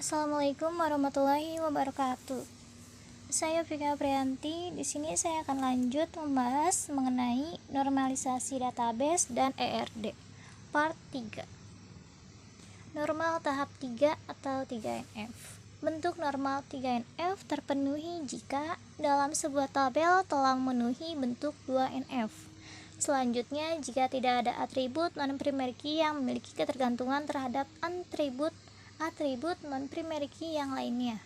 Assalamualaikum warahmatullahi wabarakatuh. Saya Vika Priyanti. Di sini saya akan lanjut membahas mengenai normalisasi database dan ERD part 3. Normal tahap 3 atau 3NF. Bentuk normal 3NF terpenuhi jika dalam sebuah tabel telah memenuhi bentuk 2NF. Selanjutnya, jika tidak ada atribut non-primer key yang memiliki ketergantungan terhadap atribut non-primer key yang lainnya.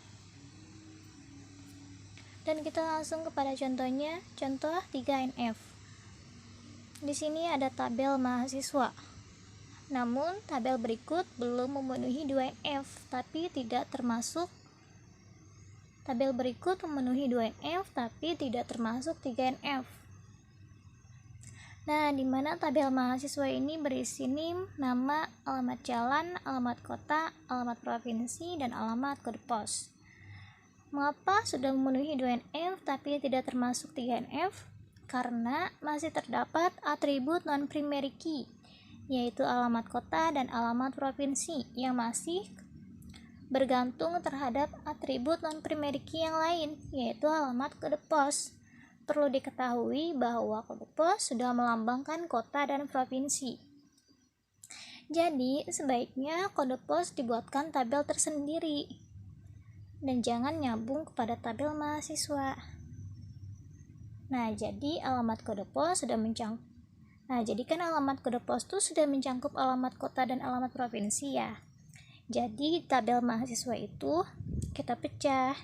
Dan kita langsung kepada contohnya, contoh 3NF. Di sini ada tabel mahasiswa. Namun, tabel berikut belum memenuhi 2NF, tapi tidak termasuk tabel berikut memenuhi 2NF, tapi tidak termasuk 3NF. Nah, di mana tabel mahasiswa ini berisi NIM, nama, alamat jalan, alamat kota, alamat provinsi, dan alamat kode pos. Mengapa sudah memenuhi 2NF tapi tidak termasuk 3NF? Karena masih terdapat atribut non-primary key, yaitu alamat kota dan alamat provinsi yang masih bergantung terhadap atribut non-primary key yang lain, yaitu alamat kode pos. Perlu diketahui bahwa kode pos sudah melambangkan kota dan provinsi. Jadi, sebaiknya kode pos dibuatkan tabel tersendiri dan jangan nyambung kepada tabel mahasiswa. Nah, jadi alamat kode pos sudah mencangkup. Nah, jadi kan alamat kode pos itu sudah mencangkup alamat kota dan alamat provinsi ya. Jadi, tabel mahasiswa itu kita pecah.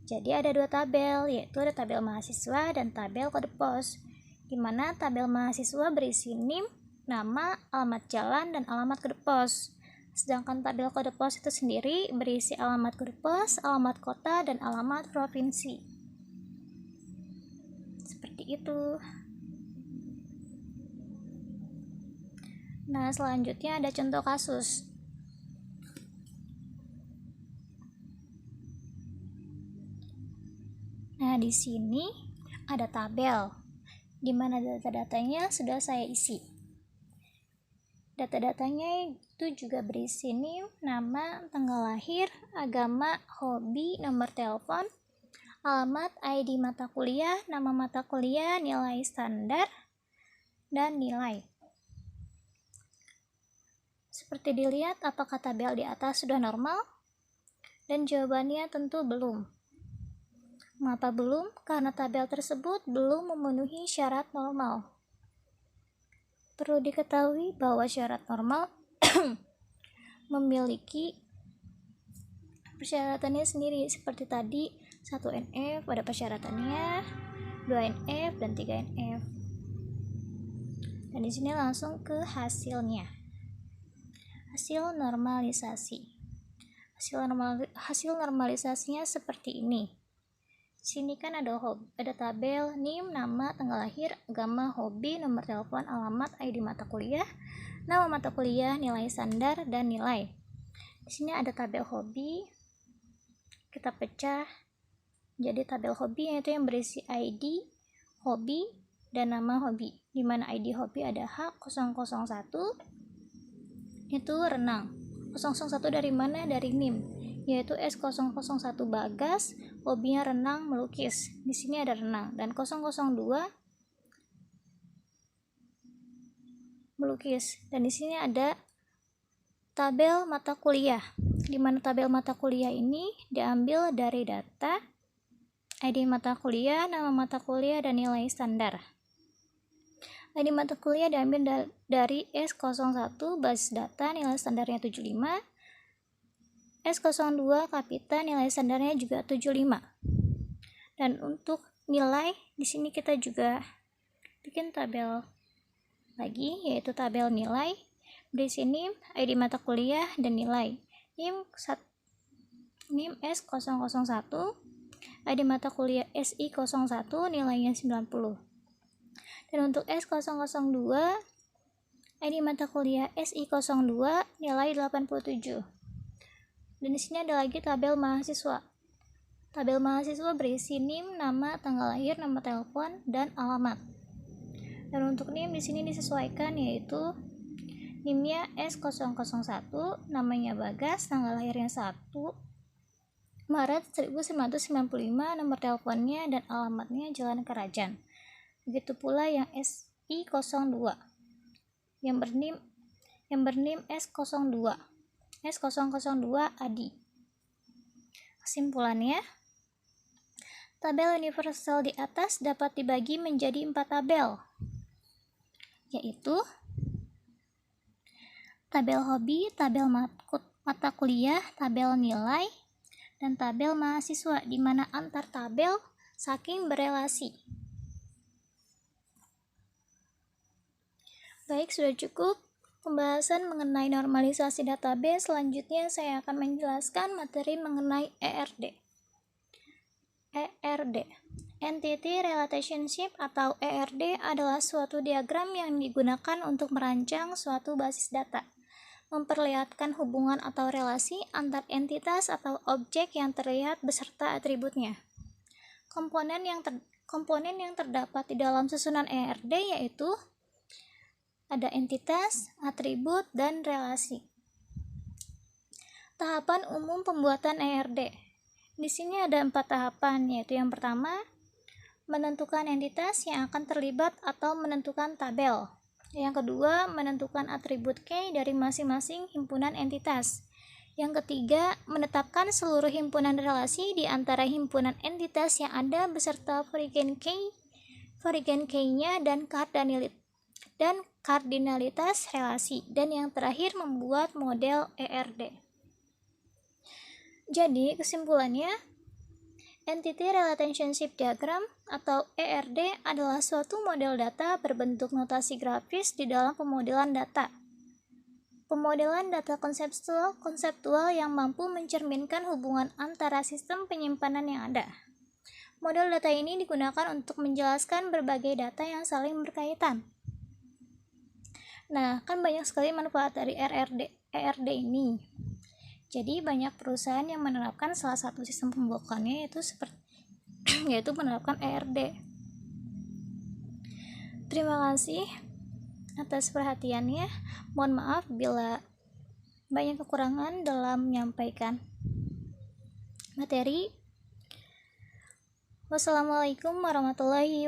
Jadi ada dua tabel, yaitu ada tabel mahasiswa dan tabel kode pos, di mana tabel mahasiswa berisi NIM, nama, alamat jalan, dan alamat kode pos. Sedangkan tabel kode pos itu sendiri berisi alamat kode pos, alamat kota, dan alamat provinsi. Seperti itu. Nah, selanjutnya ada contoh kasus. Nah, di sini ada tabel di mana data-datanya sudah saya isi. Data-datanya itu juga berisi NIM, nama, tanggal lahir, agama, hobi, nomor telepon, alamat, ID mata kuliah, nama mata kuliah, nilai standar, dan nilai. Seperti dilihat, apakah tabel di atas sudah normal? Dan jawabannya tentu belum. Mengapa belum? Karena tabel tersebut belum memenuhi syarat normal. Perlu diketahui bahwa syarat normal memiliki persyaratannya sendiri. Seperti tadi, 1NF ada persyaratannya, 2NF, dan 3NF. Dan di sini langsung ke hasilnya. Hasil normalisasi. Hasil normalisasinya seperti ini. Sini kan ada tabel NIM, nama, tanggal lahir, agama, hobi, nomor telepon, alamat, ID mata kuliah, nama mata kuliah, nilai standar, dan nilai. Di sini ada tabel hobi. Kita pecah. Jadi tabel hobi yaitu yang berisi ID hobi dan nama hobi. Di mana ID hobi ada H001 itu renang. 001 dari mana? Dari NIM, yaitu S001 Bagas, hobinya renang melukis. Di sini ada renang. Dan 002 melukis. Dan di sini ada tabel mata kuliah, di mana tabel mata kuliah ini diambil dari data ID mata kuliah, nama mata kuliah, dan nilai standar. ID mata kuliah diambil dari S01 basis data, nilai standarnya 75. S02 kapita, nilai standarnya juga 75. Dan untuk nilai, di sini kita juga bikin tabel lagi, yaitu tabel nilai. Di sini ID mata kuliah dan nilai. NIM S001, ID mata kuliah SI01, nilainya 90. Dan untuk S002, ID mata kuliah SI02, nilai 87. Dan di sini ada lagi tabel mahasiswa. Tabel mahasiswa berisi NIM, nama, tanggal lahir, nama telepon, dan alamat. Dan untuk NIM di sini disesuaikan, yaitu NIM-nya S001, namanya Bagas, tanggal lahirnya 1 Maret 1995, nomor teleponnya dan alamatnya Jalan Kerajan. Begitu pula yang SI02 yang bernim S02 Adi. Kesimpulannya, tabel universal di atas dapat dibagi menjadi 4 tabel, yaitu tabel hobi, tabel mata kuliah, tabel nilai, dan tabel mahasiswa, di mana antar tabel saking berelasi. Baik, sudah cukup pembahasan mengenai normalisasi database. Selanjutnya saya akan menjelaskan materi mengenai ERD. Entity Relationship atau ERD adalah suatu diagram yang digunakan untuk merancang suatu basis data, memperlihatkan hubungan atau relasi antar entitas atau objek yang terlihat beserta atributnya. Komponen yang terdapat di dalam susunan ERD yaitu ada entitas, atribut, dan relasi. Tahapan umum pembuatan ERD. Di sini ada 4 tahapan, yaitu yang pertama, menentukan entitas yang akan terlibat atau menentukan tabel. Yang kedua, menentukan atribut key dari masing-masing himpunan entitas. Yang ketiga, menetapkan seluruh himpunan relasi di antara himpunan entitas yang ada beserta foreign key-nya dan kardinalitas relasi. Dan yang terakhir, membuat model ERD. Jadi, kesimpulannya, Entity Relationship Diagram atau ERD adalah suatu model data berbentuk notasi grafis di dalam pemodelan data. Pemodelan data konseptual yang mampu mencerminkan hubungan antara sistem penyimpanan yang ada. Model data ini digunakan untuk menjelaskan berbagai data yang saling berkaitan. Nah, kan banyak sekali manfaat dari ERD ini. Jadi banyak perusahaan yang menerapkan salah satu sistem pembuatannya yaitu menerapkan ERD. Terima kasih atas perhatiannya. Mohon maaf bila banyak kekurangan dalam menyampaikan materi. Wassalamualaikum warahmatullahi wabarakatuh.